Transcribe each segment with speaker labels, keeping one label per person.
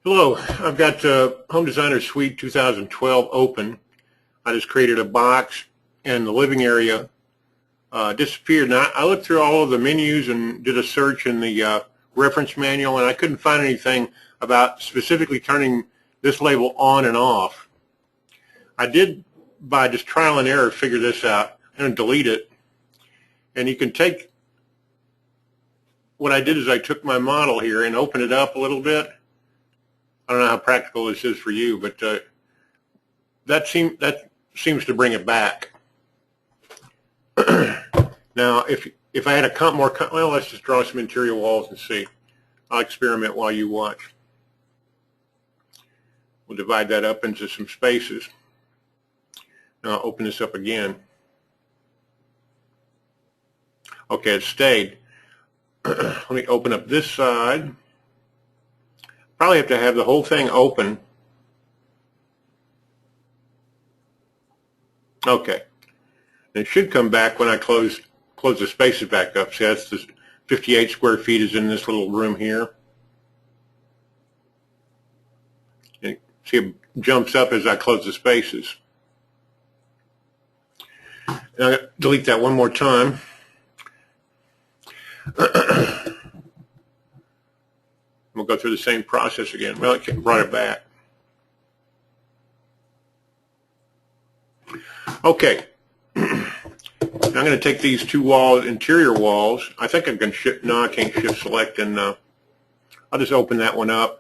Speaker 1: Hello, I've got Home Designer Suite 2012 open. I just created a box and the living area disappeared. And I looked through all of the menus and did a search in the reference manual, and I couldn't find anything about specifically turning this label on and off. I did, by just trial and error, figure this out. I'm going to delete it. And you can take, what I did is I took my model here and opened it up a little bit. I don't know how practical this is for you, but that seems to bring it back. Now, if I had well, let's just draw some interior walls and see. I'll experiment while you watch. We'll divide that up into some spaces. Now I'll open this up again. Okay, it stayed. Let me open up this side. Probably have to have the whole thing open. Okay. It should come back when I close the spaces back up. See, that's the 58 square feet is in this little room here. And see, it jumps up as I close the spaces. Now I'm going to delete that one more time. We'll go through the same process again. Well, it brought it back. Okay. Now I'm going to take these two walls, interior walls. I think I can shift. No, I can't shift select, and I'll just open that one up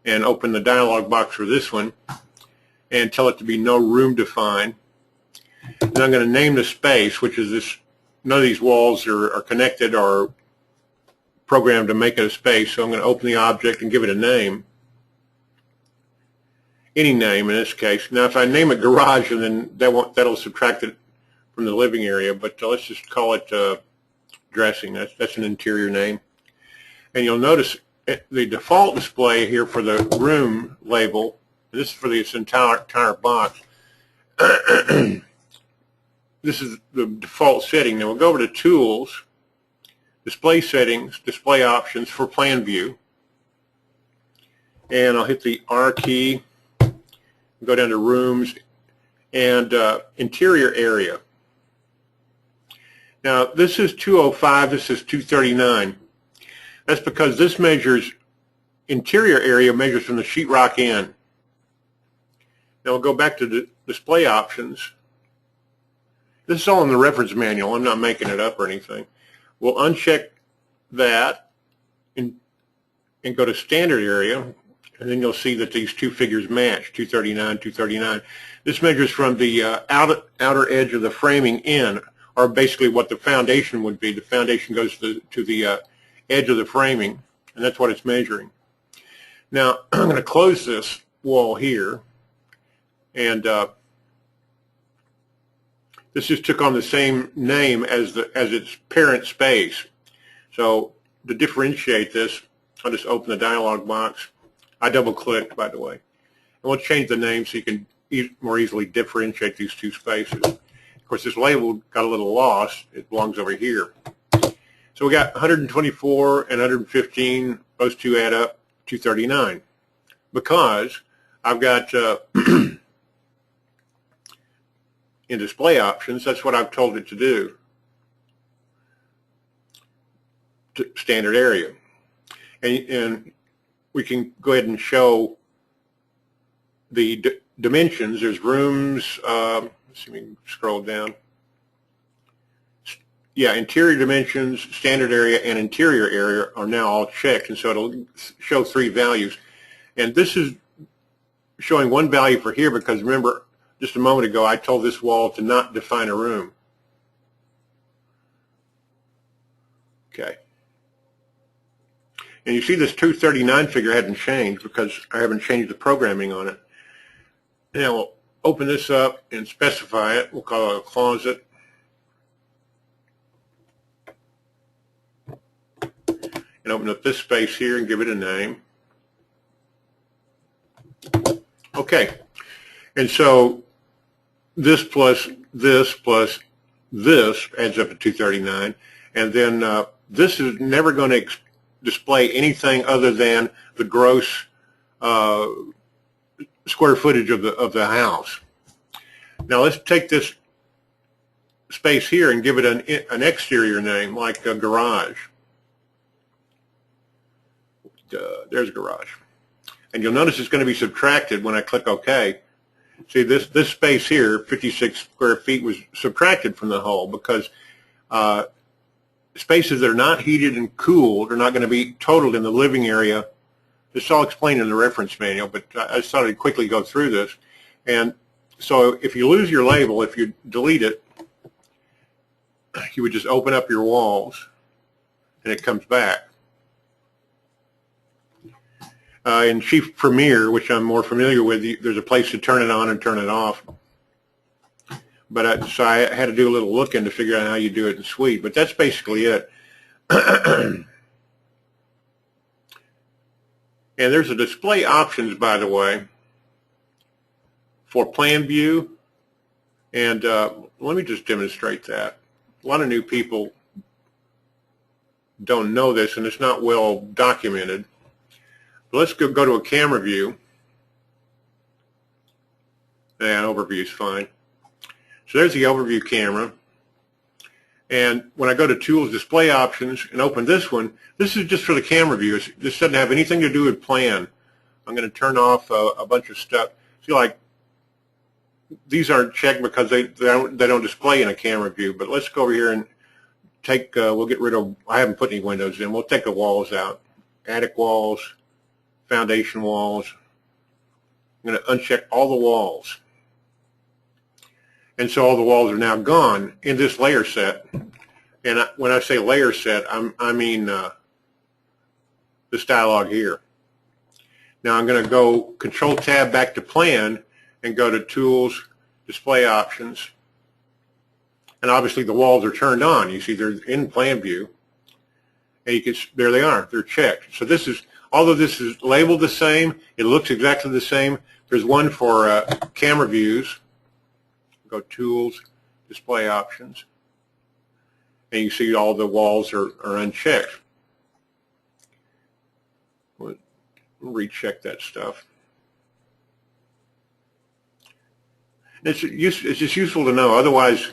Speaker 1: and open the dialog box for this one and tell it to be no room defined. And I'm going to name the space, which is this. None of these walls are connected or programmed to make it a space, so I'm going to open the object and give it a name. Any name in this case. Now if I name it garage, and then that'll subtract it from the living area, but let's just call it dressing. That's an interior name. And you'll notice the default display here for the room label, this is for this entire box. This is the default setting. Now we'll go over to Tools, Display Settings, Display Options for Plan View. And I'll hit the R key, go down to Rooms, and Interior Area. Now this is 205, this is 239. That's because this measures, interior area measures from the sheetrock in. Now we'll go back to the Display Options. This is all in the reference manual. I'm not making it up or anything. We'll uncheck that and go to standard area, and then you'll see that these two figures match, 239, 239. This measures from the outer edge of the framing in, or basically what the foundation would be. The foundation goes to the edge of the framing, and that's what it's measuring. Now, I'm going to close this wall here, and this just took on the same name as its parent space. So to differentiate this, I'll just open the dialog box. I double-click, by the way. And we'll change the name so you can more easily differentiate these two spaces. Of course, this label got a little lost. It belongs over here. So we got 124 and 115. Those two add up 239. Because I've got in Display Options, that's what I've told it to do, to standard area. And we can go ahead and show the dimensions. There's rooms, let's see if we can scroll down. Yeah, interior dimensions, standard area, and interior area are now all checked, and so it'll show three values. And this is showing one value for here because, remember, just a moment ago, I told this wall to not define a room. Okay. And you see this 239 figure hadn't changed because I haven't changed the programming on it. Now we'll open this up and specify it. We'll call it a closet. And open up this space here and give it a name. Okay. And so this plus this plus this adds up to 239, and then this is never going to display anything other than the gross square footage of the house. Now let's take this space here and give it an exterior name, like a garage. There's garage. And you'll notice it's going to be subtracted when I click OK. See, this space here, 56 square feet, was subtracted from the whole because spaces that are not heated and cooled are not going to be totaled in the living area. This is all explained in the reference manual, but I just thought I'd quickly go through this. And so if you lose your label, if you delete it, you would just open up your walls and it comes back. In Chief Premiere, which I'm more familiar with, there's a place to turn it on and turn it off. But so I had to do a little looking to figure out how you do it in Suite. But that's basically it. And there's a display options, by the way, for plan view. And let me just demonstrate that. A lot of new people don't know this, and it's not well documented. Let's go to a camera view. And overview is fine. So there's the overview camera. And when I go to Tools, Display Options, and open this one, this is just for the camera view. This doesn't have anything to do with plan. I'm going to turn off a bunch of stuff. See, like, these aren't checked because they don't display in a camera view. But let's go over here and take, we'll get rid of, I haven't put any windows in. We'll take the walls out. Attic walls. Foundation walls. I'm going to uncheck all the walls. And so all the walls are now gone in this layer set. And when I say layer set, I mean this dialog here. Now I'm going to go Control-Tab back to Plan and go to Tools, Display Options. And obviously the walls are turned on. You see they're in Plan View. And you can, there they are. They're checked. So this is, although this is labeled the same, it looks exactly the same. There's one for camera views. Go Tools, Display Options. And you see all the walls are unchecked. We'll recheck that stuff. It's just useful to know. Otherwise,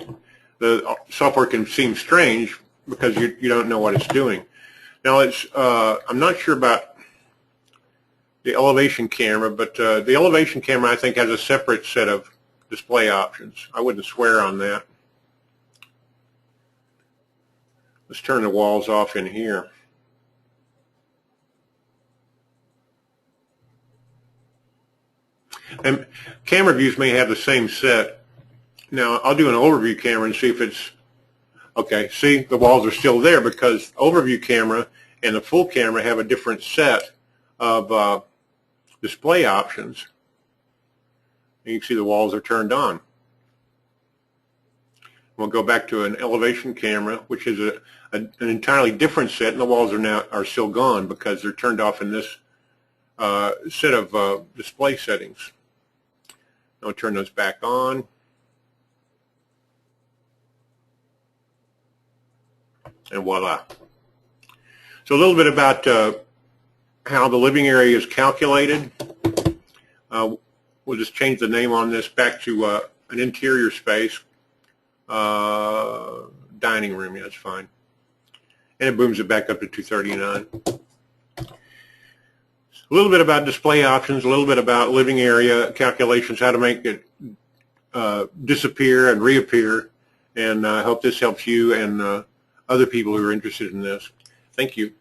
Speaker 1: the software can seem strange because you don't know what it's doing. Now, I'm not sure about the elevation camera, but the elevation camera, I think, has a separate set of display options. I wouldn't swear on that. Let's turn the walls off in here. And camera views may have the same set. Now, I'll do an overview camera and see if it's okay. See, the walls are still there because overview camera and the full camera have a different set of display options. And you can see the walls are turned on. We'll go back to an elevation camera, which is an entirely different set, and the walls are still gone because they're turned off in this set of display settings. I'll turn those back on. And voila. So a little bit about how the living area is calculated. We'll just change the name on this back to an interior space. Dining room, yeah, that's fine. And it booms it back up to 239. A little bit about display options, a little bit about living area calculations, how to make it disappear and reappear. And I hope this helps you and other people who are interested in this. Thank you.